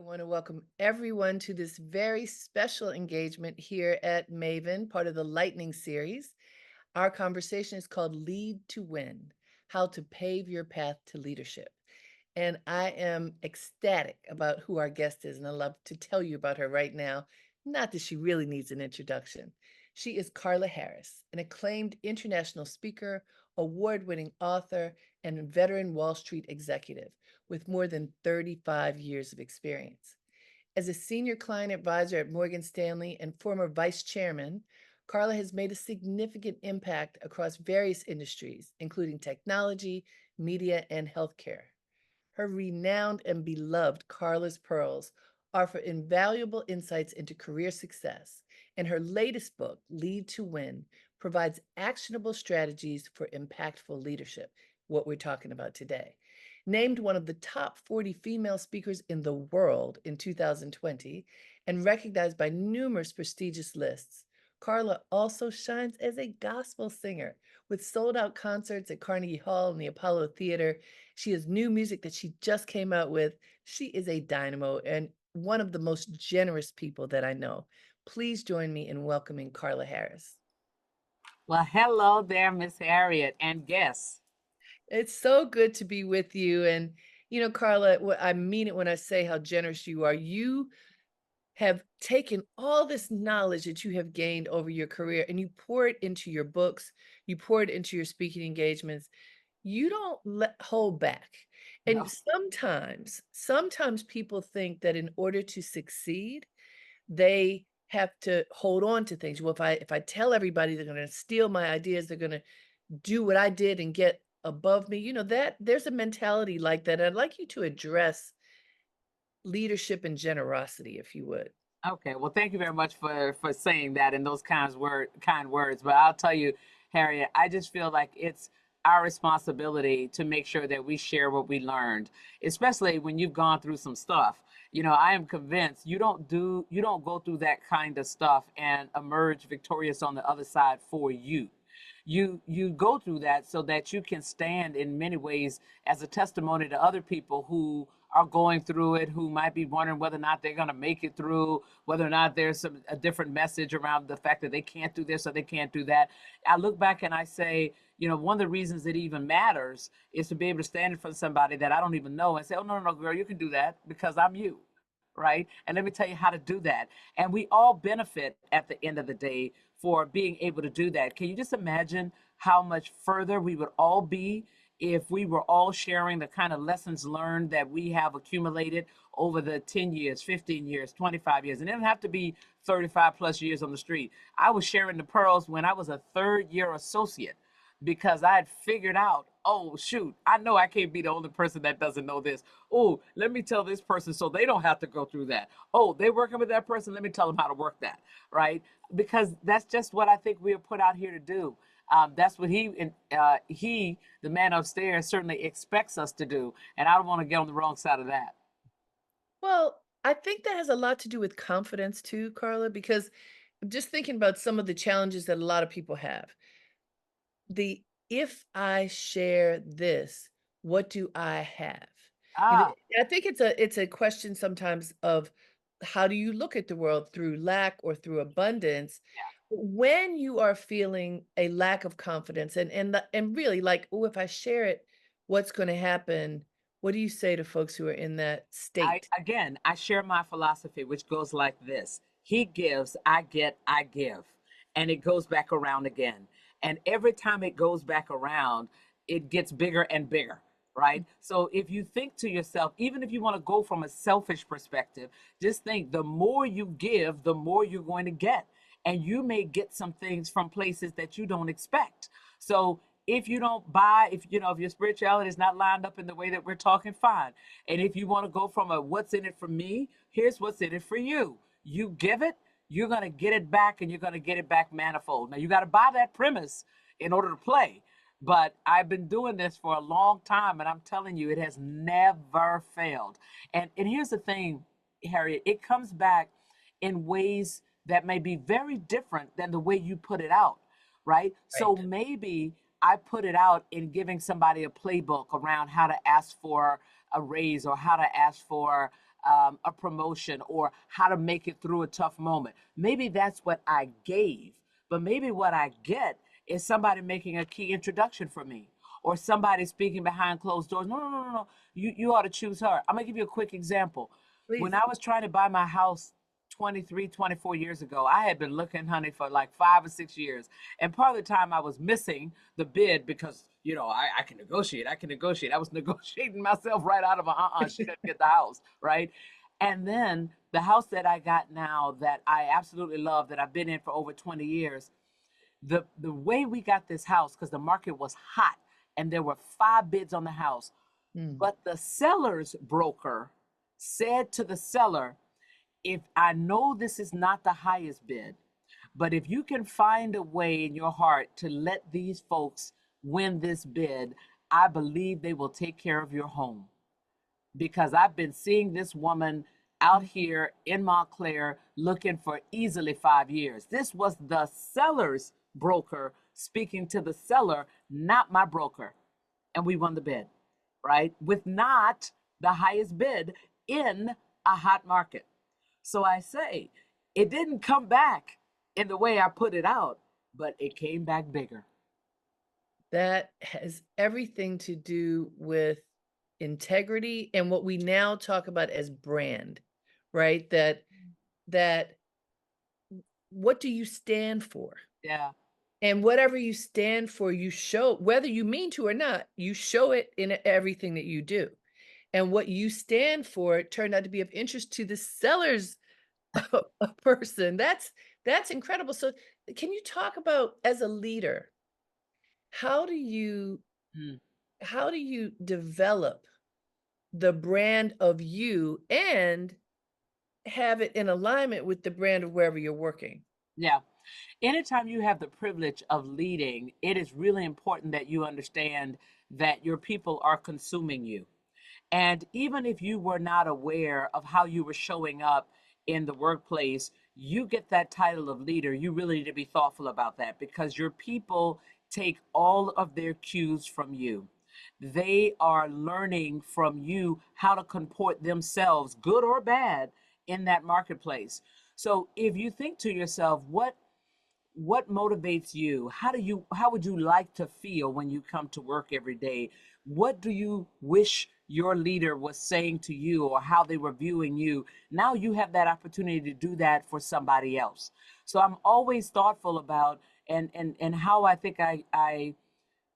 want to welcome everyone to this very special engagement here at Maven, part of the Lightning series. Our conversation is called Lead to Win: How to Pave Your Path to Leadership. And I am ecstatic about who our guest is, and I love to tell you about her right now. Not that she really needs an introduction. She is Carla Harris, an acclaimed international speaker, award winning author, and veteran Wall Street executive with more than 35 years of experience. As a senior client advisor at Morgan Stanley and former vice chairman, Carla has made a significant impact across various industries, including technology, media, and healthcare. Her renowned and beloved Carla's Pearls offer invaluable insights into career success, and her latest book, Lead to Win, provides actionable strategies for impactful leadership, what we're talking about today. Named one of the top 40 female speakers in the world in 2020 and recognized by numerous prestigious lists, Carla also shines as a gospel singer with sold out concerts at Carnegie Hall and the Apollo Theater. She has new music that she just came out with. She is a dynamo and one of the most generous people that I know. Please join me in welcoming Carla Harris. Well, hello there, Miss Harriet, and guests. It's so good to be with you. And, Carla, I mean it when I say how generous you are. You have taken all this knowledge that you have gained over your career and you pour it into your books, you pour it into your speaking engagements. You don't hold back. And No. sometimes people think that in order to succeed, they have to hold on to things. Well, if I tell everybody they're going to steal my ideas, they're going to do what I did and get above me. That there's a mentality like that. I'd like you to address leadership and generosity, if you would. Okay. Well, thank you very much for saying that and those kind words. But I'll tell you, Harriet, I just feel like it's our responsibility to make sure that we share what we learned, especially when you've gone through some stuff. I am convinced you don't go through that kind of stuff and emerge victorious on the other side for you. You go through that so that you can stand in many ways as a testimony to other people who are going through it, who might be wondering whether or not they're going to make it through, whether or not there's a different message around the fact that they can't do this or they can't do that. I look back and I say, one of the reasons it even matters is to be able to stand in front of somebody that I don't even know and say, oh, no, no, no, girl, you can do that because I'm you. Right. And let me tell you how to do that. And we all benefit at the end of the day for being able to do that. Can you just imagine how much further we would all be if we were all sharing the kind of lessons learned that we have accumulated over the 10 years, 15 years, 25 years? And it doesn't have to be 35 plus years on the street. I was sharing the pearls when I was a third year associate because I had figured out, oh, shoot, I know I can't be the only person that doesn't know this. Oh, let me tell this person so they don't have to go through that. Oh, they're working with that person. Let me tell them how to work that. Right. Because that's just what I think we are put out here to do. That's what he, the man upstairs, certainly expects us to do. And I don't want to get on the wrong side of that. Well, I think that has a lot to do with confidence too, Carla, because I'm just thinking about some of the challenges that a lot of people have. The if I share this, what do I have? You know, Ah, I think it's a question sometimes of how do you look at the world through lack or through abundance? When you are feeling a lack of confidence and really like, oh, if I share it, what's going to happen? What do you say to folks who are in that state? I share my philosophy, which goes like this: He gives, I get, I give. And it goes back around again. And every time it goes back around, it gets bigger and bigger. Right. So if you think to yourself, even if you want to go from a selfish perspective, just think the more you give, the more you're going to get. And you may get some things from places that you don't expect. So if you don't buy, if your spirituality is not lined up in the way that we're talking, fine. And if you want to go from a what's in it for me, here's what's in it for you. You give it, you're going to get it back, and you're going to get it back manifold. Now, you got to buy that premise in order to play. But I've been doing this for a long time, and I'm telling you, it has never failed. And here's the thing, Harriet, it comes back in ways that may be very different than the way you put it out, right? So Right. maybe I put it out in giving somebody a playbook around how to ask for a raise or how to ask for a promotion or how to make it through a tough moment. Maybe that's what I gave, but maybe what I get is somebody making a key introduction for me or somebody speaking behind closed doors. No, no, no, no, no. You ought to choose her. I'm gonna give you a quick example. When Please. I was trying to buy my house 23, 24 years ago, I had been looking, honey, for like 5 or 6 years. And part of the time I was missing the bid because, I can negotiate. I can negotiate. I was negotiating myself right out of she didn't get the house, right? And then the house that I got now that I absolutely love, that I've been in for over 20 years, the way we got this house, because the market was hot and there were 5 bids on the house, Mm. but the seller's broker said to the seller, if I know this is not the highest bid, but if you can find a way in your heart to let these folks win this bid, I believe they will take care of your home. Because I've been seeing this woman out here in Montclair looking for easily 5 years. This was the seller's broker speaking to the seller, not my broker. And we won the bid, right? With not the highest bid in a hot market. So I say, it didn't come back in the way I put it out, but it came back bigger. That has everything to do with integrity and what we now talk about as brand, right? That what do you stand for? Yeah, And whatever you stand for, you show whether you mean to or not, you show it in everything that you do. And what you stand for turned out to be of interest to the seller's a person. That's incredible. So, can you talk about as a leader, how do you mm, how do you develop the brand of you and have it in alignment with the brand of wherever you're working? yeah. Anytime you have the privilege of leading, it is really important that you understand that your people are consuming you. And even if you were not aware of how you were showing up in the workplace, you get that title of leader. You really need to be thoughtful about that because your people take all of their cues from you. They are learning from you how to comport themselves, good or bad, in that marketplace. So if you think to yourself, what motivates you? How would you like to feel when you come to work every day? What do you wish your leader was saying to you or how they were viewing you? Now you have that opportunity to do that for somebody else. So I'm always thoughtful about and how I think I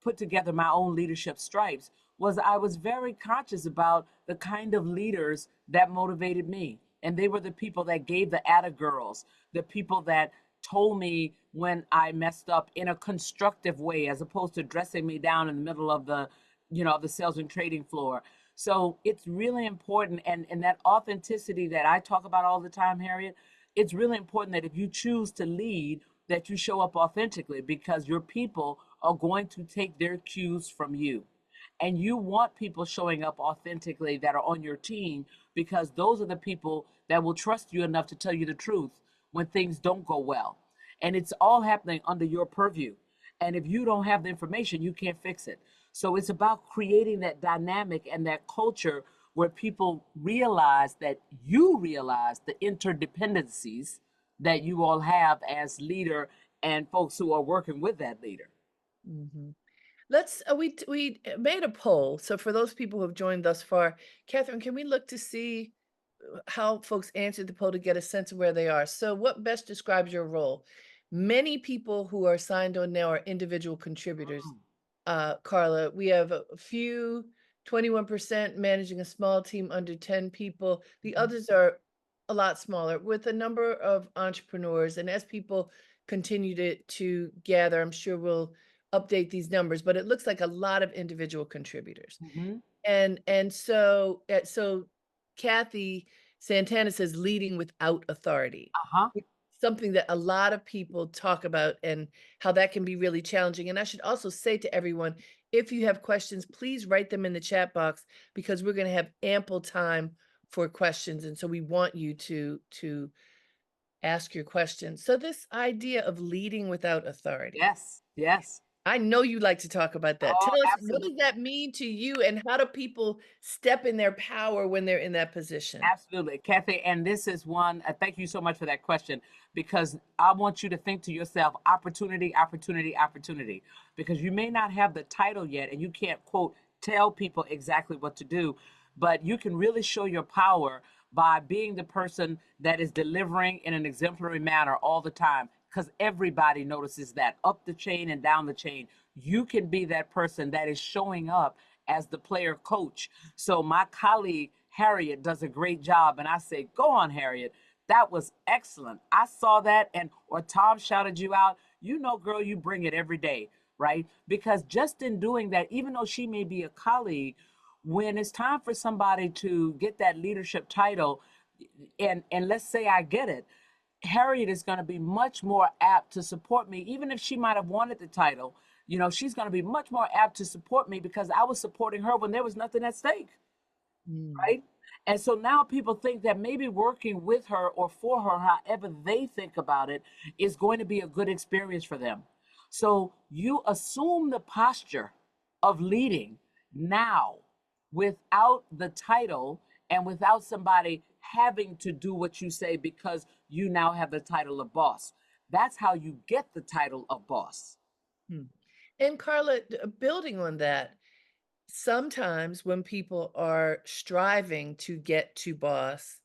put together my own leadership stripes was I was very conscious about the kind of leaders that motivated me. And they were the people that gave the atta girls, the people that told me when I messed up in a constructive way, as opposed to dressing me down in the middle of the sales and trading floor. So it's really important. And that authenticity that I talk about all the time, Harriet, it's really important that if you choose to lead, that you show up authentically because your people are going to take their cues from you. And you want people showing up authentically that are on your team because those are the people that will trust you enough to tell you the truth when things don't go well. And it's all happening under your purview. And if you don't have the information, you can't fix it. So it's about creating that dynamic and that culture where people realize that you realize the interdependencies that you all have as leader and folks who are working with that leader. Mhm. Let's we made a poll. So for those people who have joined thus far, Catherine, can we look to see how folks answered the poll to get a sense of where they are? So what best describes your role? Many people who are signed on now are individual contributors. Mm, Carla, we have a few, 21% managing a small team under 10 people. The mhm, others are a lot smaller with a number of entrepreneurs. And as people continue to gather, I'm sure we'll update these numbers, but it looks like a lot of individual contributors. mhm. And so Kathy Santana says leading without authority, Uh-huh. which is something that a lot of people talk about and how that can be really challenging. And I should also say to everyone, if you have questions, please write them in the chat box because we're going to have ample time for questions. And so we want you to ask your questions. So this idea of leading without authority. Yes, yes. I know you like to talk about that. Oh, Tell us, what does absolutely. that mean to you, and how do people step in their power when they're in that position? Absolutely, Kathy. And this is one, thank you so much for that question, because I want you to think to yourself opportunity, opportunity, opportunity. Because you may not have the title yet and you can't, quote, tell people exactly what to do, but you can really show your power by being the person that is delivering in an exemplary manner all the time. Because everybody notices that up the chain and down the chain. You can be that person that is showing up as the player coach. So my colleague Harriette does a great job, and I say, "Go on, Harriette. That was excellent. I saw that." And or Tom shouted you out. You know, girl, you bring it every day, right? Because just in doing that, even though she may be a colleague, when it's time for somebody to get that leadership title, and let's say I get it, Harriet is going to be much more apt to support me, even if she might have wanted the title. You know, she's going to be much more apt to support me because I was supporting her when there was nothing at stake, Mm, right? And so now people think that maybe working with her or for her, however they think about it, is going to be a good experience for them. So you assume the posture of leading now without the title and without somebody having to do what you say because you now have the title of boss. That's how you get the title of boss. hmm. And Carla, building on that, sometimes when people are striving to get to boss,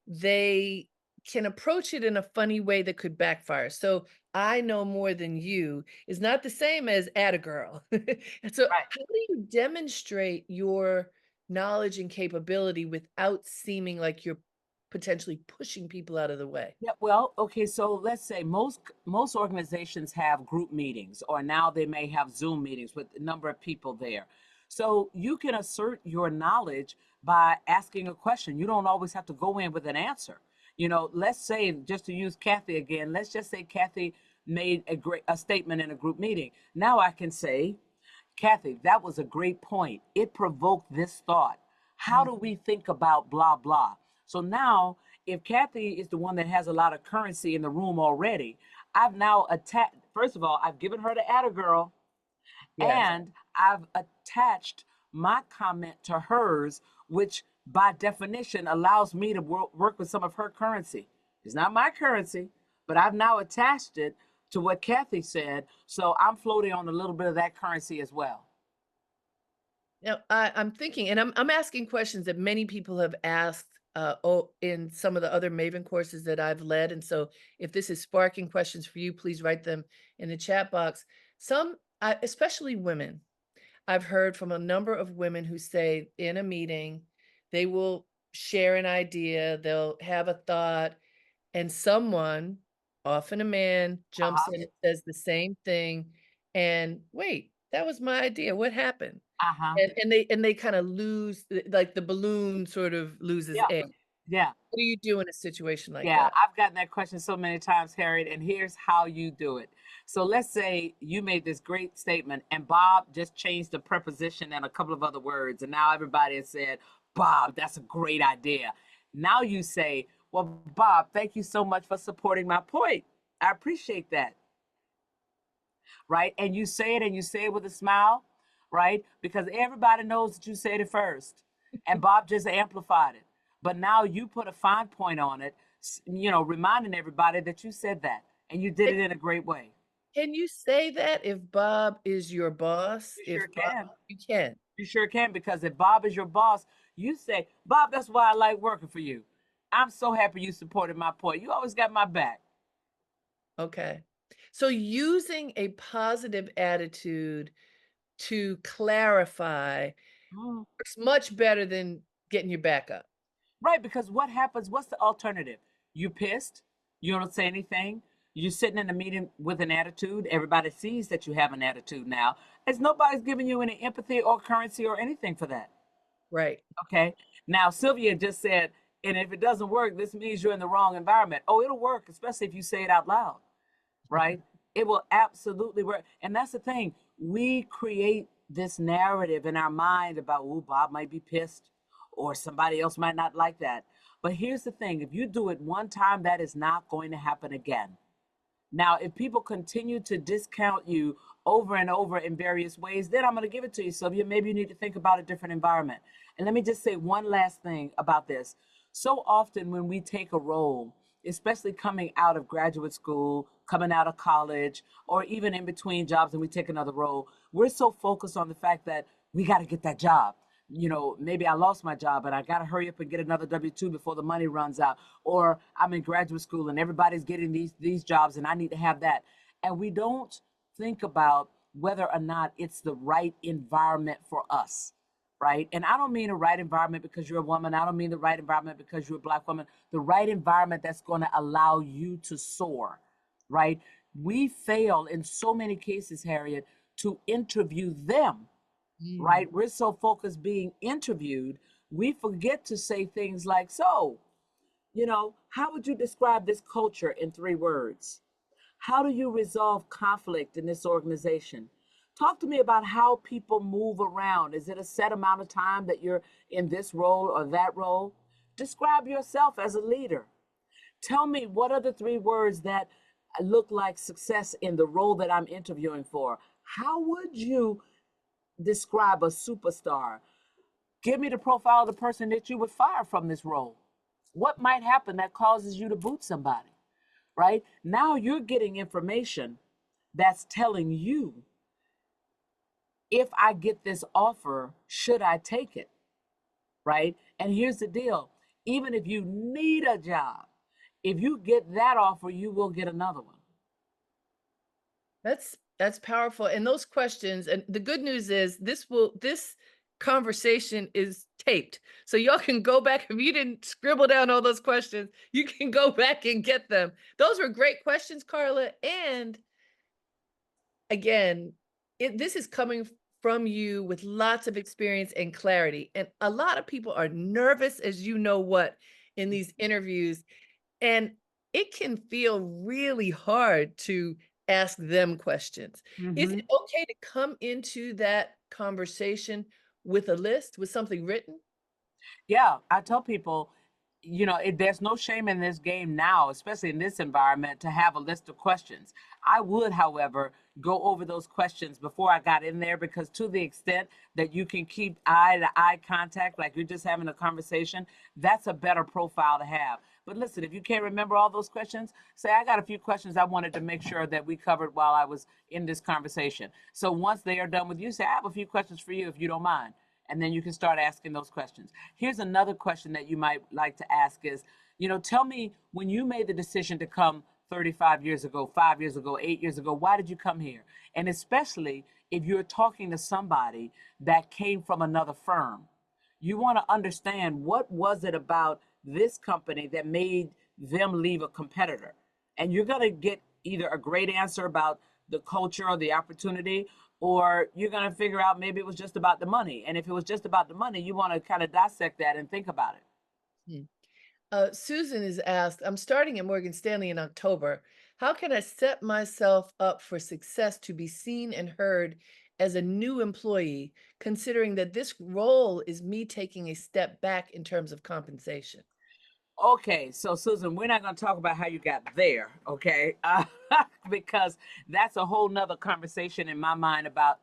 they can approach it in a funny way that could backfire. So, "I know more than you" is not the same as "at a girl." And so, Right. how do you demonstrate your knowledge and capability without seeming like you're potentially pushing people out of the way? Yeah, well, okay, so let's say most organizations have group meetings, or now they may have Zoom meetings with a number of people there. So you can assert your knowledge by asking a question. You don't always have to go in with an answer. You know, let's say, just to use Kathy again, let's just say Kathy made a statement in a group meeting. Now I can say, Kathy, that was a great point. It provoked this thought. How Mm. do we think about blah, blah? So now, if Kathy is the one that has a lot of currency in the room already, I've now attacked, first of all, I've given her the atta girl, Yes. and I've attached my comment to hers, which by definition allows me to work with some of her currency. It's not my currency, but I've now attached it to what Kathy said. So I'm floating on a little bit of that currency as well. Now, I'm thinking, and I'm asking questions that many people have asked in some of the other Maven courses that I've led. And so, if this is sparking questions for you, please write them in the chat box. Some, especially women, I've heard from a number of women who say in a meeting, they will share an idea, they'll have a thought, and someone, often a man, jumps Uh-huh. in and says the same thing. And wait, that was my idea. What happened? Uh-huh. And they kinda lose, like, the balloon sort of loses Yeah. air. Yeah. What do you do in a situation like Yeah, that? I've gotten that question so many times, Harriet, and here's how you do it. So let's say you made this great statement, and Bob just changed the preposition and a couple of other words, and now everybody has said, "Bob, that's a great idea." Now you say, "Well, Bob, thank you so much for supporting my point. I appreciate that." Right? And you say it, and you say it with a smile, right? Because everybody knows that you said it first, and Bob just amplified it. But now you put a fine point on it, you know, reminding everybody that you said that, and you did Can it in a great way. can you say that if Bob is your boss? You sure If Bob can. You can. You sure can, because if Bob is your boss, you say, "Bob, that's why I like working for you. I'm so happy you supported my point. You always got my back." Okay. So using a positive attitude to clarify Mm. works much better than getting your back up. Right, because what happens? What's the alternative? You pissed, you don't say anything, you're sitting in a meeting with an attitude. Everybody sees that you have an attitude now, as nobody's giving you any empathy or currency or anything for that. Right. Okay. Now, Sylvia just said, and if it doesn't work, this means you're in the wrong environment. Oh, it'll work, especially if you say it out loud, right? It will absolutely work. And that's the thing. We create this narrative in our mind about, oh, Bob might be pissed or somebody else might not like that. But here's the thing, if you do it one time, that is not going to happen again. Now, if people continue to discount you over and over in various ways, then I'm going to give it to you. So maybe you need to think about a different environment. And let me just say one last thing about this. So often when we take a role, especially coming out of graduate school, coming out of college, or even in between jobs and we take another role, we're so focused on the fact that we got to get that job. Maybe I lost my job and I got to hurry up and get another W-2 before the money runs out. Or I'm in graduate school and everybody's getting these jobs and I need to have that. And we don't think about whether or not it's the right environment for us, right? And I don't mean the right environment because you're a woman. I don't mean the right environment because you're a Black woman. The right environment that's going to allow you to soar, right? We fail in so many cases, Harriet, to interview them, Mm. right? We're so focused being interviewed, we forget to say things like, so, how would you describe this culture in 3 words? How do you resolve conflict in this organization? Talk to me about how people move around. Is it a set amount of time that you're in this role or that role? Describe yourself as a leader. Tell me what are the 3 words that look like success in the role that I'm interviewing for? How would you describe a superstar? Give me the profile of the person that you would fire from this role. What might happen that causes you to boot somebody, right? Now you're getting information that's telling you, if I get this offer, should I take it, right? And here's the deal, even if you need a job, if you get that offer, you will get another one. That's powerful, and those questions and the good news is this conversation is taped, so y'all can go back if you didn't scribble down all those questions, you can go back and get them. Those were great questions, Carla, and again, this is coming from you with lots of experience and clarity, and a lot of people are nervous as you know what in these interviews, and it can feel really hard to ask them questions. Is it Hmm. okay to come into that conversation with a list, with something written? Yeah, I tell people, there's no shame in this game now, especially in this environment, to have a list of questions. I would, however, go over those questions before I got in there because, to the extent that you can keep eye to eye contact, like you're just having a conversation, that's a better profile to have. But listen, if you can't remember all those questions, say, I got a few questions I wanted to make sure that we covered while I was in this conversation. So once they are done with you, say, I have a few questions for you if you don't mind, and then you can start asking those questions. Here's another question that you might like to ask is, tell me when you made the decision to come 35 years ago, 5 years ago, 8 years ago, why did you come here? And especially if you're talking to somebody that came from another firm, you want to understand what was it about this company that made them leave a competitor. And you're going to get either a great answer about the culture or the opportunity, or you're going to figure out maybe it was just about the money. And if it was just about the money, you want to kind of dissect that and think about it. Hmm. Susan is asked, I'm starting at Morgan Stanley in October. How can I set myself up for success to be seen and heard as a new employee, considering that this role is me taking a step back in terms of compensation? Okay, so Susan, we're not going to talk about how you got there, okay? Because that's a whole nother conversation in my mind about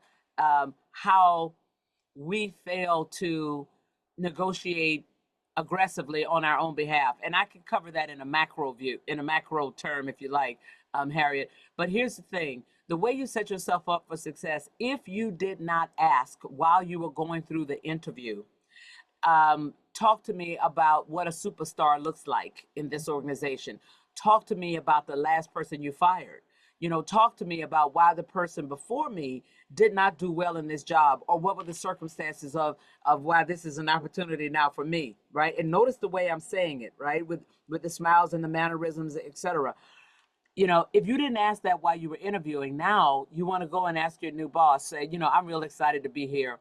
how we fail to negotiate aggressively on our own behalf. And I can cover that in a macro view, in a macro term, if you like, Harriet. But here's the thing, the way you set yourself up for success, if you did not ask while you were going through the interview, talk to me about what a superstar looks like in this organization. Talk to me about the last person you fired. Talk to me about why the person before me did not do well in this job, or what were the circumstances of why this is an opportunity now for me, right? And notice the way I'm saying it, right? With the smiles and the mannerisms, etc. If you didn't ask that while you were interviewing, now you want to go and ask your new boss, say, I'm real excited to be here.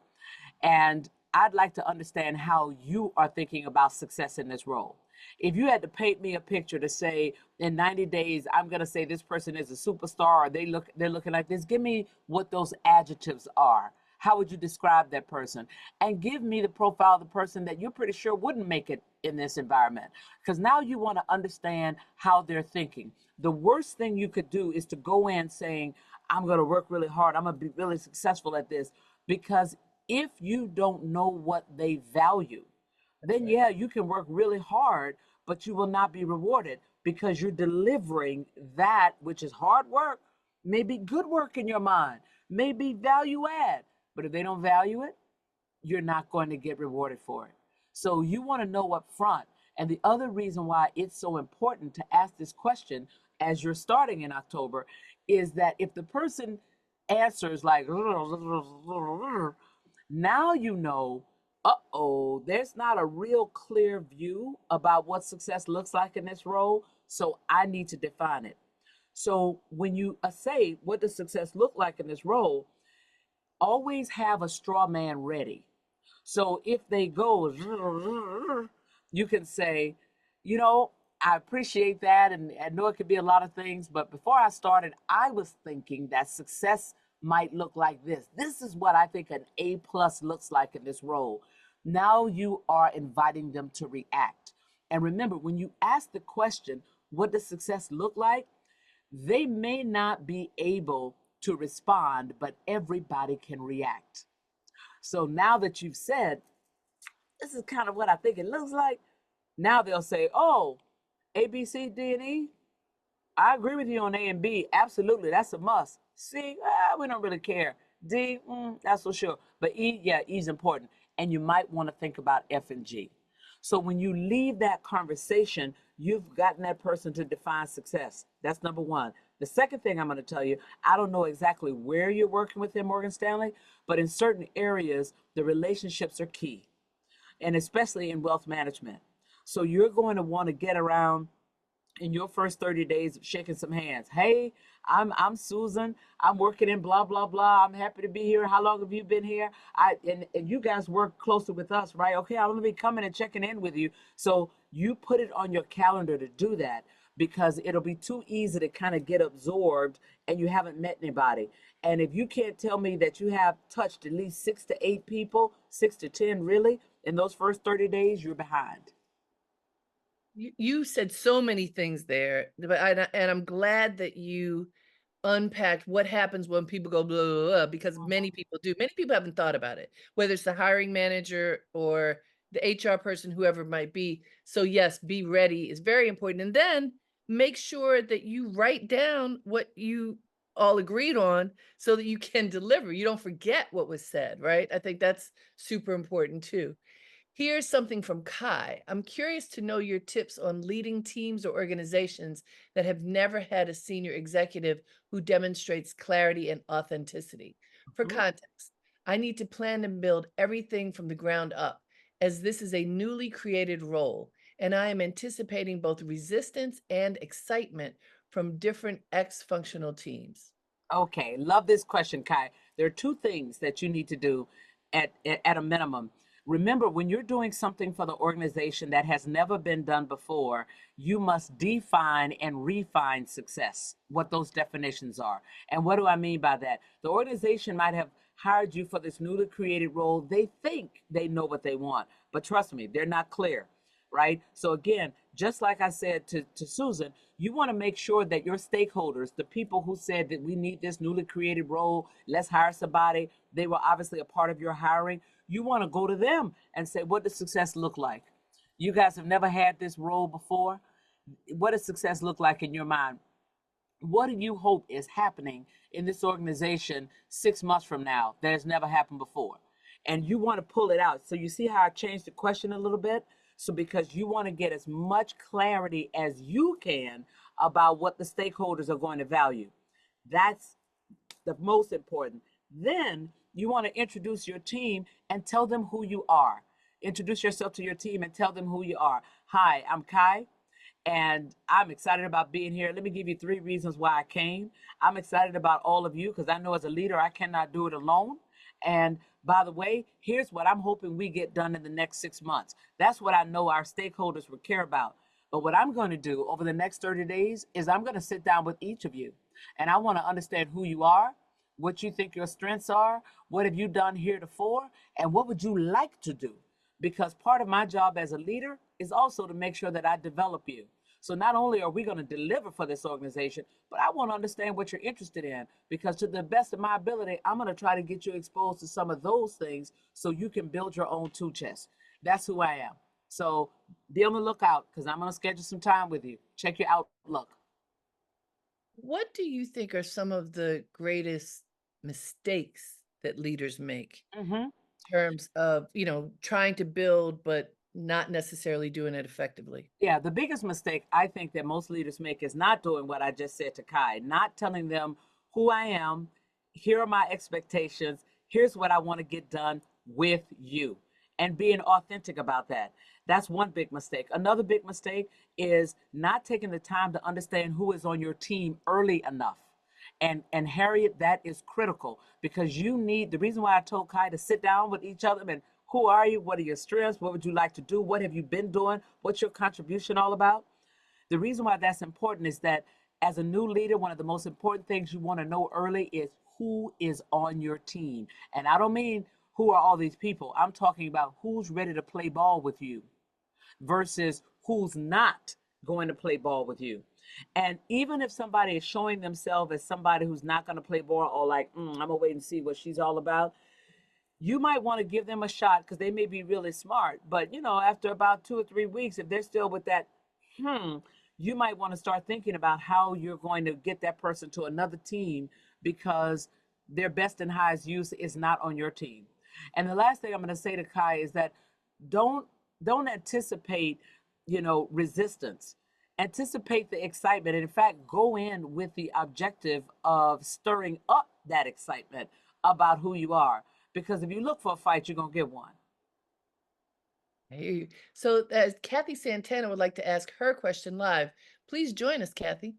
And I'd like to understand how you are thinking about success in this role. If you had to paint me a picture to say in 90 days, I'm going to say this person is a superstar, or they're looking like this, give me what those adjectives are. How would you describe that person? And give me the profile of the person that you're pretty sure wouldn't make it in this environment, because now you want to understand how they're thinking. The worst thing you could do is to go in saying, I'm going to work really hard, I'm going to be really successful at this, because if you don't know what they value, That's then right. yeah, you can work really hard, but you will not be rewarded because you're delivering that which is hard work, maybe good work in your mind, maybe value add. But if they don't value it, you're not going to get rewarded for it. So you want to know up front. And the other reason why it's so important to ask this question as you're starting in October is that if the person answers like, now you know, uh-oh, there's not a real clear view about what success looks like in this role, so I need to define it. So when you say, what does success look like in this role, always have a straw man ready. So if they go, you can say, you know, I appreciate that. And I know it could be a lot of things. But before I started, I was thinking that success might look like this. This is what I think an A plus looks like in this role. Now you are inviting them to react. And remember, when you ask the question, what does success look like? They may not be able to respond, but everybody can react. So now that you've said, this is kind of what I think it looks like, now they'll say, oh, A, B, C, D, and E. I agree with you on A and B. Absolutely. That's a must. C, we don't really care. D, that's for sure. But E, yeah, E is important. And you might want to think about F and G. So when you leave that conversation, you've gotten that person to define success. That's number one. The second thing I'm going to tell you, I don't know exactly where you're working with them, Morgan Stanley, but in certain areas, the relationships are key, and especially in wealth management. So you're going to want to get around in your first 30 days of shaking some hands. Hey, I'm Susan. I'm working in blah blah blah. I'm happy to be here. How long have you been here? And you guys work closer with us, right? Okay, I'm gonna be coming and checking in with you. So you put it on your calendar to do that because it'll be too easy to kind of get absorbed and you haven't met anybody. And if you can't tell me that you have touched at least 6 to 8 people, 6 to 10 really, in those first 30 days, you're behind. You said so many things there, but and I'm glad that you unpacked what happens when people go blah, blah, blah, because many people do. Many people haven't thought about it, whether it's the hiring manager or the HR person, whoever it might be. So yes, be ready is very important. And then make sure that you write down what you all agreed on so that you can deliver. You don't forget what was said, right? I think that's super important too. Here's something from Kai. I'm curious to know your tips on leading teams or organizations that have never had a senior executive who demonstrates clarity and authenticity. For Mhm. context, I need to plan and build everything from the ground up, as this is a newly created role, and I am anticipating both resistance and excitement from different X functional teams. Okay, love this question, Kai. There are two things that you need to do at a minimum. Remember, when you're doing something for the organization that has never been done before, you must define and refine success, what those definitions are. And what do I mean by that? The organization might have hired you for this newly created role. They think they know what they want, but trust me, they're not clear, right? So again, just like I said to Susan, you want to make sure that your stakeholders, the people who said that we need this newly created role, let's hire somebody, they were obviously a part of your hiring. You want to go to them and say, what does success look like? You guys have never had this role before. What does success look like in your mind? What do you hope is happening in this organization 6 months from now that has never happened before? And you want to pull it out. So you see how I changed the question a little bit? So because you want to get as much clarity as you can about what the stakeholders are going to value. That's the most important. Then you want to introduce your team and tell them who you are. Introduce yourself to your team and tell them who you are. Hi, I'm Kai and I'm excited about being here. Let me give you 3 reasons why I came. I'm excited about all of you because I know as a leader, I cannot do it alone. And by the way, here's what I'm hoping we get done in the next 6 months. That's what I know our stakeholders would care about. But what I'm going to do over the next 30 days is I'm going to sit down with each of you and I want to understand who you are, what you think your strengths are, what have you done heretofore, and what would you like to do? because part of my job as a leader is also to make sure that I develop you. So not only are we going to deliver for this organization, but I want to understand what you're interested in, because to the best of my ability, I'm going to try to get you exposed to some of those things so you can build your own tool chest. That's who I am. So be on the lookout, because I'm going to schedule some time with you. Check your outlook. What do you think are some of the greatest mistakes that leaders make Hmm. in terms of, trying to build but not necessarily doing it effectively? Yeah, the biggest mistake I think that most leaders make is not doing what I just said to Kai, not telling them who I am, here are my expectations, here's what I want to get done with you, and being authentic about that. That's one big mistake. Another big mistake is not taking the time to understand who is on your team early enough. And Harriet, that is critical, because you need, the reason why I told Kai to sit down with each other and who are you? What are your strengths? What would you like to do? What have you been doing? What's your contribution all about? The reason why that's important is that as a new leader, one of the most important things you want to know early is who is on your team. And I don't mean who are all these people. I'm talking about who's ready to play ball with you versus who's not going to play ball with you. And even if somebody is showing themselves as somebody who's not going to play ball, or like, I'm going to wait and see what she's all about, you might want to give them a shot because they may be really smart. But after about 2 or 3 weeks, if they're still with that, hmm, you might want to start thinking about how you're going to get that person to another team, because their best and highest use is not on your team. And the last thing I'm going to say to Kai is that don't don't anticipate, resistance. Anticipate the excitement. And in fact, go in with the objective of stirring up that excitement about who you are. Because if you look for a fight, you're gonna get one. I hear you. So, as Kathy Santana would like to ask her question live, please join us, Kathy.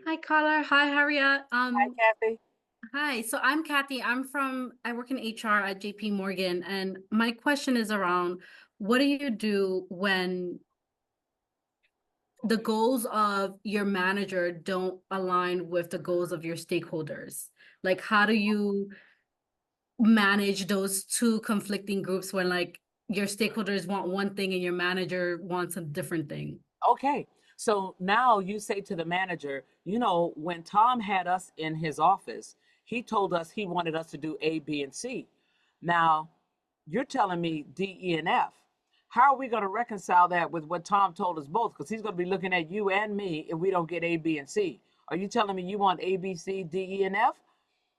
Hi, Carla. Hi, Harriette. Hi, Kathy. Hi. So I'm Kathy. I work in HR at JP Morgan, and my question is around what do you do when the goals of your manager don't align with the goals of your stakeholders? Like, how do you manage those two conflicting groups when, like, your stakeholders want one thing and your manager wants a different thing? Okay. So now you say to the manager, when Tom had us in his office, he told us he wanted us to do A, B, and C. Now you're telling me D, E, and F. How are we going to reconcile that with what Tom told us both? Because he's going to be looking at you and me if we don't get A, B, and C. Are you telling me you want A, B, C, D, E, and F?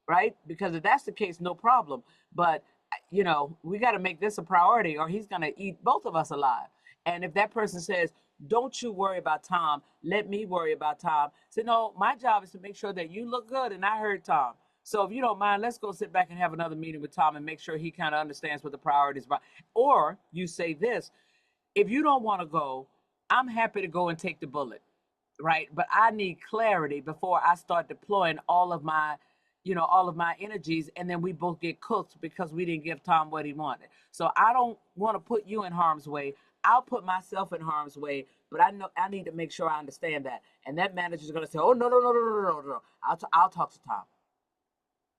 Right? Because if that's the case, no problem. But we got to make this a priority, or he's going to eat both of us alive. And if that person says, "Don't you worry about Tom, let me worry about Tom," say, "No, my job is to make sure that you look good, and I heard Tom. So if you don't mind, let's go sit back and have another meeting with Tom and make sure he kind of understands what the priorities are." Or you say this: "If you don't want to go, I'm happy to go and take the bullet, right? But I need clarity before I start deploying all of my energies, and then we both get cooked because we didn't give Tom what he wanted. So I don't want to put you in harm's way. I'll put myself in harm's way, but I know I need to make sure I understand that." And that manager is going to say, "Oh, no, no, no, no, no, no, no. I'll talk to Tom."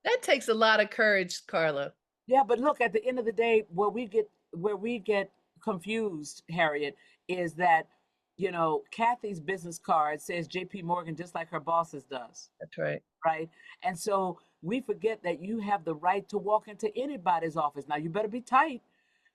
That takes a lot of courage, Carla. Yeah, but look, at the end of the day, where we get confused, Harriet, is that Kathy's business card says JP Morgan just like her boss's does, That's right. right? And so we forget that you have the right to walk into anybody's office. Now you better be tight.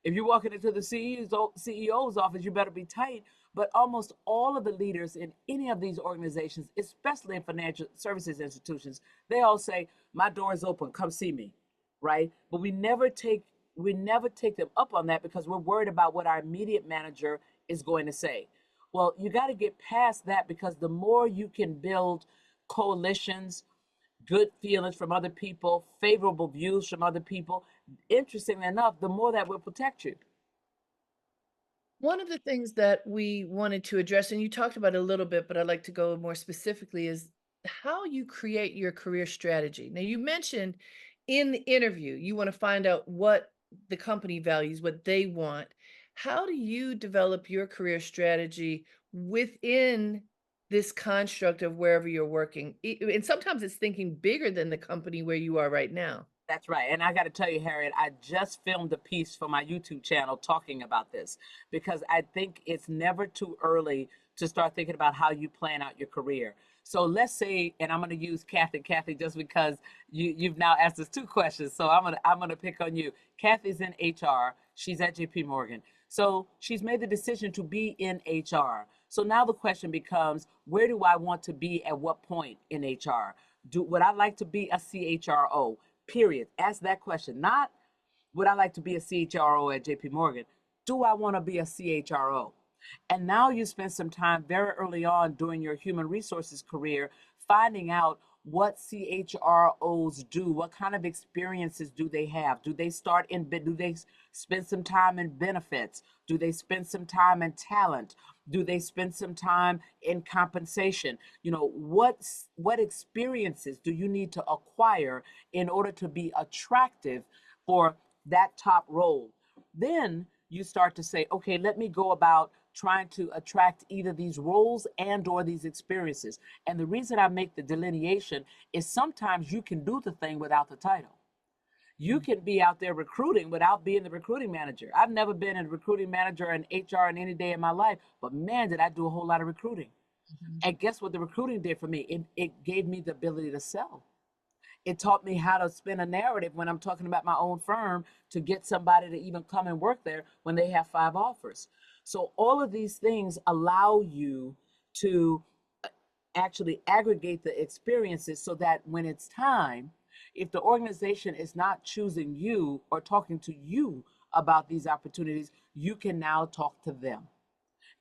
If you're walking into the CEO's office, you better be tight. But almost all of the leaders in any of these organizations, especially in financial services institutions, they all say, "My door is open. Come see me," right? But we never take them up on that because we're worried about what our immediate manager is going to say. Well, you got to get past that, because the more you can build coalitions, good feelings from other people, favorable views from other people, interestingly enough, the more that will protect you. One of the things that we wanted to address, and you talked about it a little bit, but I'd like to go more specifically, is how you create your career strategy. Now, you mentioned in the interview, you want to find out what the company values, what they want. How do you develop your career strategy within this construct of wherever you're working? And sometimes it's thinking bigger than the company where you are right now. That's right. And I got to tell you, Harriet, I just filmed a piece for my YouTube channel talking about this because I think it's never too early to start thinking about how you plan out your career. So let's say, and I'm going to use Kathy, just because you've now asked us two questions. So I'm gonna pick on you. Kathy's in HR. She's at JP Morgan. So she's made the decision to be in HR. So now the question becomes, where do I want to be at what point in HR? Would I like to be a CHRO? Period. Ask that question. Not would I like to be a CHRO at JP Morgan? Do I want to be a CHRO? And now you spend some time very early on during your human resources career finding out what CHROs do, what kind of experiences do they have? Do they spend some time in benefits? Do they spend some time in talent? Do they spend some time in compensation? You know, what experiences do you need to acquire in order to be attractive for that top role? Then you start to say, okay, let me go about trying to attract either these roles and or these experiences. And the reason I make the delineation is sometimes you can do the thing without the title. You can be out there recruiting without being the recruiting manager. I've never been a recruiting manager in HR in any day in my life, but man, did I do a whole lot of recruiting. Mhm. And guess what the recruiting did for me? It gave me the ability to sell. It taught me how to spin a narrative when I'm talking about my own firm to get somebody to even come and work there when they have 5 offers. So all of these things allow you to actually aggregate the experiences so that when it's time, if the organization is not choosing you or talking to you about these opportunities, you can now talk to them.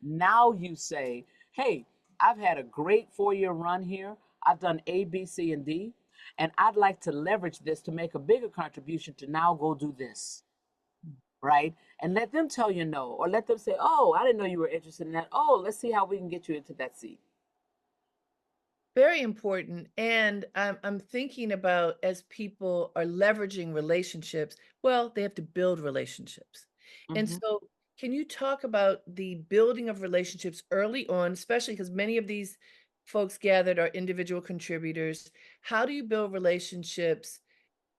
Now you say, hey, I've had a great 4 year run here. I've done A, B, C, and D, and I'd like to leverage this to make a bigger contribution to now go do this, right? And let them tell you no, or let them say, oh, I didn't know you were interested in that. Oh, let's see how we can get you into that seat. Very important. And I'm thinking about as people are leveraging relationships, well, they have to build relationships. And Hmm. so, can you talk about the building of relationships early on, especially because many of these folks gathered are individual contributors? How do you build relationships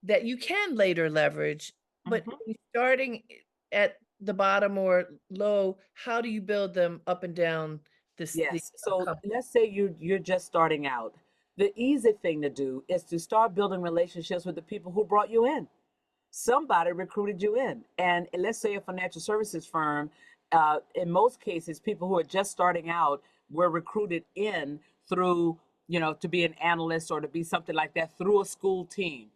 that you can later leverage, but Hmm. starting at the bottom or low, how do you build them up and down the Yes. So company? let's say you're just starting out. The easy thing to do is to start building relationships with the people who brought you in. Somebody recruited you in. And let's say a financial services firm, in most cases, people who are just starting out were recruited in through, to be an analyst or to be something like that through a school team.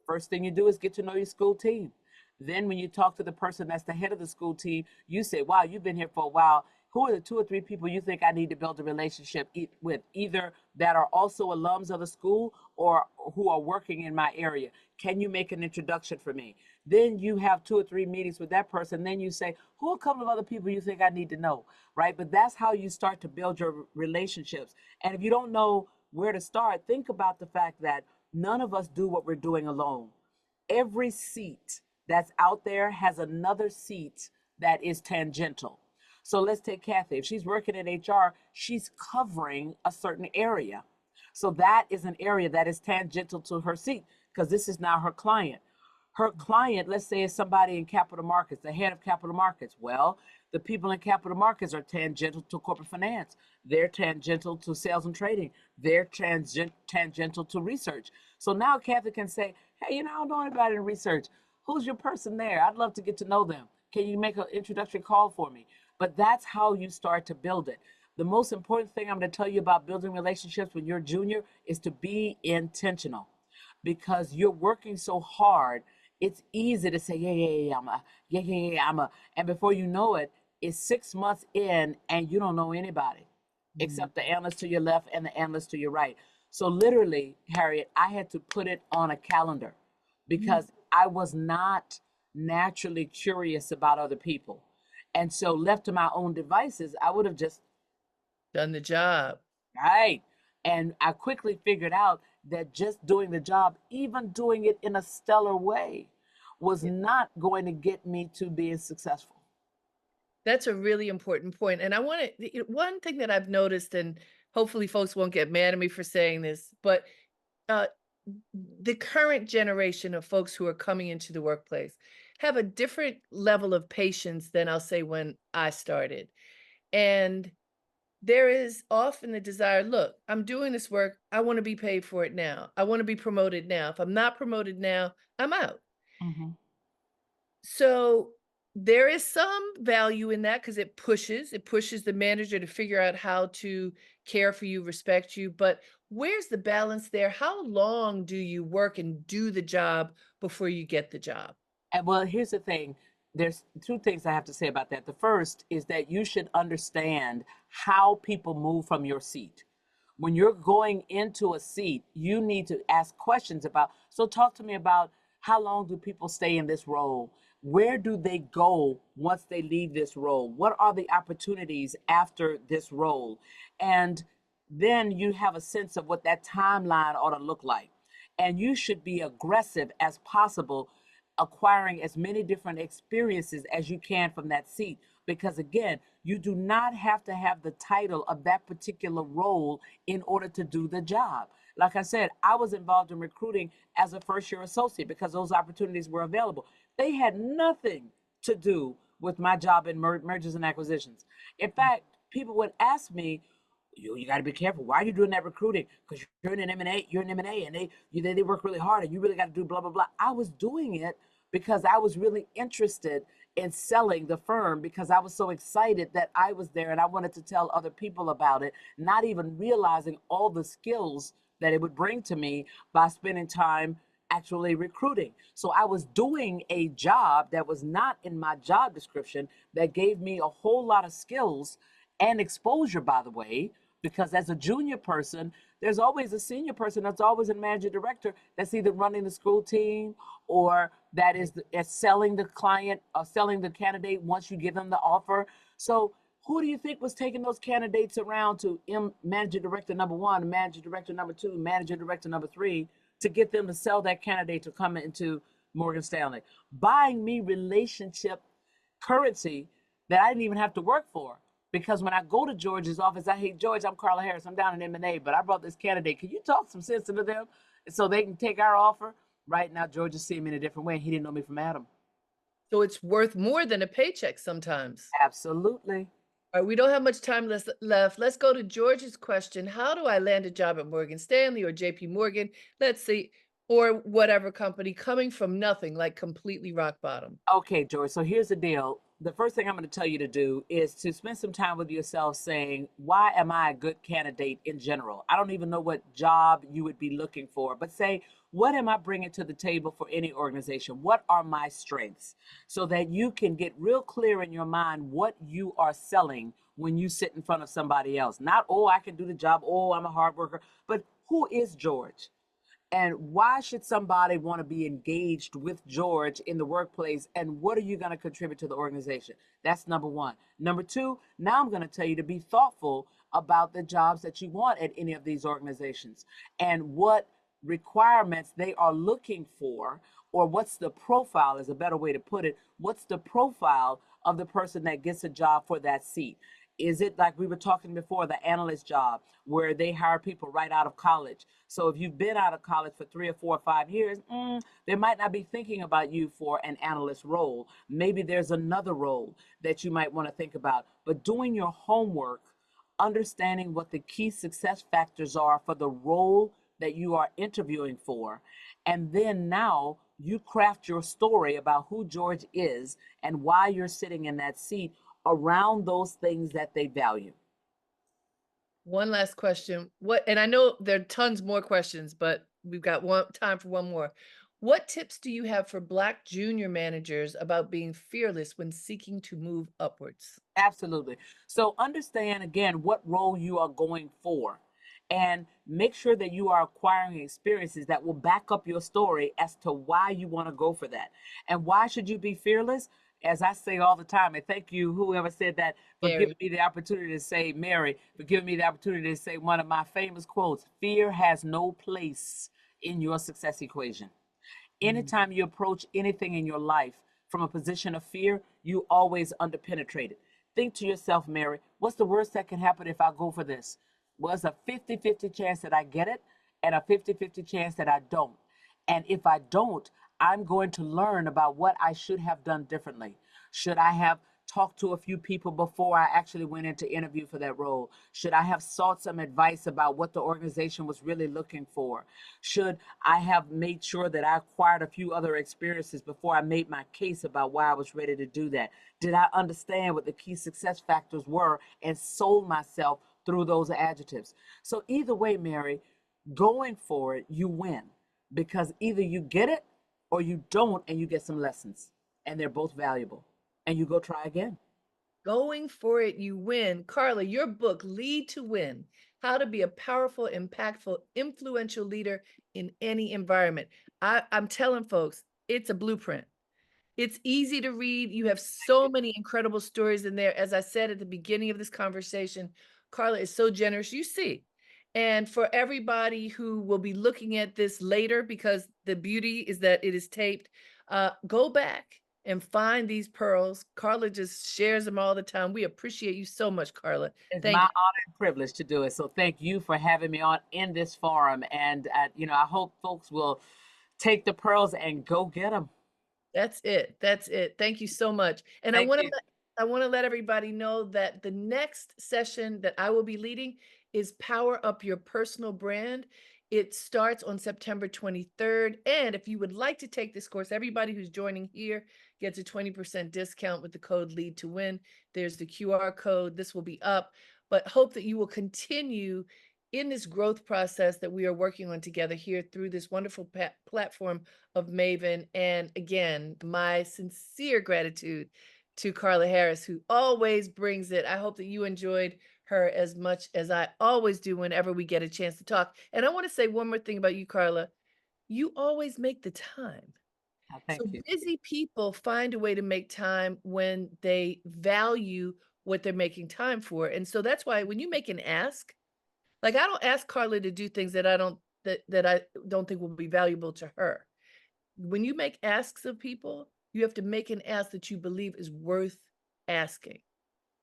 First thing you do is get to know your school team. Then, when you talk to the person that's the head of the school team, you say, wow, you've been here for a while. Who are the 2 or 3 people you think I need to build a relationship with, either that are also alums of the school or who are working in my area? Can you make an introduction for me? Then you have 2 or 3 meetings with that person. Then you say, who are a couple of other people you think I need to know? Right? But that's how you start to build your relationships. And if you don't know where to start, think about the fact that none of us do what we're doing alone. Every seat that's out there has another seat that is tangential. So let's take Kathy. If she's working in HR, she's covering a certain area. So that is an area that is tangential to her seat because this is now her client. Her client, let's say, is somebody in capital markets, the head of capital markets. Well, the people in capital markets are tangential to corporate finance. They're tangential to sales and trading. They're tangential to research. So now Kathy can say, hey, I don't know anybody in research. Who's your person there? I'd love to get to know them. Can you make an introductory call for me? But that's how you start to build it. The most important thing I'm going to tell you about building relationships when you're junior is to be intentional because you're working so hard. It's easy to say, yeah, yeah, yeah, and before you know it, it's 6 months in and you don't know anybody Mhm. except the analyst to your left and the analyst to your right. So literally, Harriet, I had to put it on a calendar Mhm. because I was not naturally curious about other people. And so left to my own devices, I would have just, Done the job. right. And I quickly figured out that just doing the job, even doing it in a stellar way, was Yeah. not going to get me to being successful. That's a really important point, and I wanna one thing that I've noticed, and hopefully folks won't get mad at me for saying this, but, uh, the current generation of folks who are coming into the workplace have a different level of patience than I'll say when I started. And there is often the desire, look, I'm doing this work. I want to be paid for it now. I want to be promoted now. If I'm not promoted now, I'm out. Mhm. So there is some value in that because it pushes the manager to figure out how to care for you, respect you. But where's the balance there? How long do you work and do the job before you get the job? And well, here's the thing. There's two things I have to say about that. The first is that you should understand how people move from your seat. When you're going into a seat, you need to ask questions about. So, talk to me about how long do people stay in this role? Where do they go once they leave this role? What are the opportunities after this role? And then you have a sense of what that timeline ought to look like. And you should be aggressive as possible, acquiring as many different experiences as you can from that seat. Because again, you do not have to have the title of that particular role in order to do the job. Like I said, I was involved in recruiting as a first year associate because those opportunities were available. They had nothing to do with my job in mergers and acquisitions. In fact, people would ask me, you got to be careful. Why are you doing that recruiting? Because you're in an M&A, you're in M&A, and they work really hard, and you really got to do blah blah blah. I was doing it because I was really interested in selling the firm because I was so excited that I was there and I wanted to tell other people about it, not even realizing all the skills that it would bring to me by spending time actually recruiting. So I was doing a job that was not in my job description that gave me a whole lot of skills and exposure, by the way, because as a junior person, there's always a senior person that's always a manager director that's either running the school team or that is selling the client or selling the candidate once you give them the offer. So who do you think was taking those candidates around to manager director number one, manager director number two, manager director number three to get them to sell that candidate to come into Morgan Stanley? Buying me relationship currency that I didn't even have to work for. Because when I go to George's office, I hate George. I'm Carla Harris. I'm down in M&A, but I brought this candidate. Can you talk some sense into them so they can take our offer? Right now, George is seeing me in a different way. He didn't know me from Adam. So it's worth more than a paycheck sometimes. Absolutely. All right, we don't have much time left. Let's go to George's question. How do I land a job at Morgan Stanley or JP Morgan? Let's see, or whatever company coming from nothing, like completely rock bottom. Okay, George. So here's the deal. The first thing I'm going to tell you to do is to spend some time with yourself saying, why am I a good candidate in general? I don't even know what job you would be looking for, but say, what am I bringing to the table for any organization? What are my strengths? So that you can get real clear in your mind what you are selling when you sit in front of somebody else. Not, oh, I can do the job. Oh, I'm a hard worker. But who is George? And why should somebody want to be engaged with George in the workplace? And what are you going to contribute to the organization? That's number one. Number two, now I'm going to tell you to be thoughtful about the jobs that you want at any of these organizations and what requirements they are looking for, or what's the profile, is a better way to put it. What's the profile of the person that gets a job for that seat? Is it like we were talking before, the analyst job, where they hire people right out of college? So if you've been out of college for 3 or 4 or 5 years, they might not be thinking about you for an analyst role. Maybe there's another role that you might want to think about. But doing your homework, understanding what the key success factors are for the role that you are interviewing for, and then now you craft your story about who George is and why you're sitting in that seat around those things that they value. One last question. What, and I know there are tons more questions, but we've got one time for one more. What tips do you have for Black junior managers about being fearless when seeking to move upwards? Absolutely. So understand again what role you are going for and make sure that you are acquiring experiences that will back up your story as to why you want to go for that. And why should you be fearless? As I say all the time, and thank you, whoever said that, for giving Gary. me the opportunity to say, Mary, for giving me the opportunity to say one of my famous quotes: fear has no place in your success equation. Mm. Anytime you approach anything in your life from a position of fear, you always underpenetrate it. Think to yourself, Mary, what's the worst that can happen if I go for this? Well, it's a 50-50 chance that I get it. and a 50-50 chance that I don't. And if I don't, I'm going to learn about what I should have done differently. Should I have talked to a few people before I actually went into interview for that role? Should I have sought some advice about what the organization was really looking for? Should I have made sure that I acquired a few other experiences before I made my case about why I was ready to do that? Did I understand what the key success factors were and sold myself through those adjectives? So either way, Mary, going for it, you win, because either you get it or you don't and you get some lessons, and they're both valuable, and you go try again. Going for it, you win. Carla, your book, Lead to Win: How to Be a Powerful, Impactful, Influential Leader in Any Environment. I'm telling folks, it's a blueprint. It's easy to read. You have so many incredible stories in there. As I said at the beginning of this conversation, Carla is so generous. You see. And for everybody who will be looking at this later, because the beauty is that it is taped, go back and find these pearls. Carla just shares them all the time. We appreciate you so much, Carla. It's my Thank you. honor and privilege to do it. So thank you for having me on in this forum. And, I hope folks will take the pearls and go get them. That's it. That's it. Thank you so much. And Thank you. I want to let everybody know that the next session that I will be leading is Power Up Your Personal Brand. It starts on September 23rd. And if you would like to take this course, everybody who's joining here gets a 20% discount with the code Lead to Win. There's the QR code. This will be up, but hope that you will continue in this growth process that we are working on together here through this wonderful platform of Maven. And again, my sincere gratitude to Carla Harris, who always brings it. I hope that you enjoyed her as much as I always do whenever we get a chance to talk. And I want to say one more thing about you, Carla. You always make the time. So Thank you. busy people find a way to make time when they value what they're making time for. And so that's why when you make an ask, like I don't ask Carla to do things that I don't think will be valuable to her. When you make asks of people, you have to make an ask that you believe is worth asking.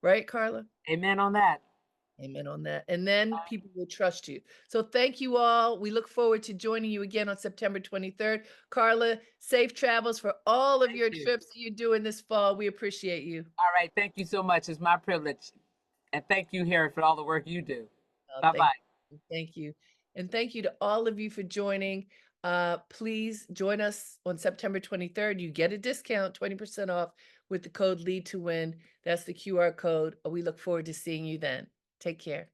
Right, Carla? Amen on that. Amen on that. And then people will trust you. So thank you all. We look forward to joining you again on September 23rd. Carla, safe travels for all of Thank your you. trips that you're doing this fall. We appreciate you. All right. Thank you so much. It's my privilege. And thank you, Harriet, for all the work you do. Bye Thank bye. you. Thank you. And thank you to all of you for joining. Please join us on September 23rd. You get a discount, 20% off with the code Lead to Win. That's the QR code. We look forward to seeing you then. Take care.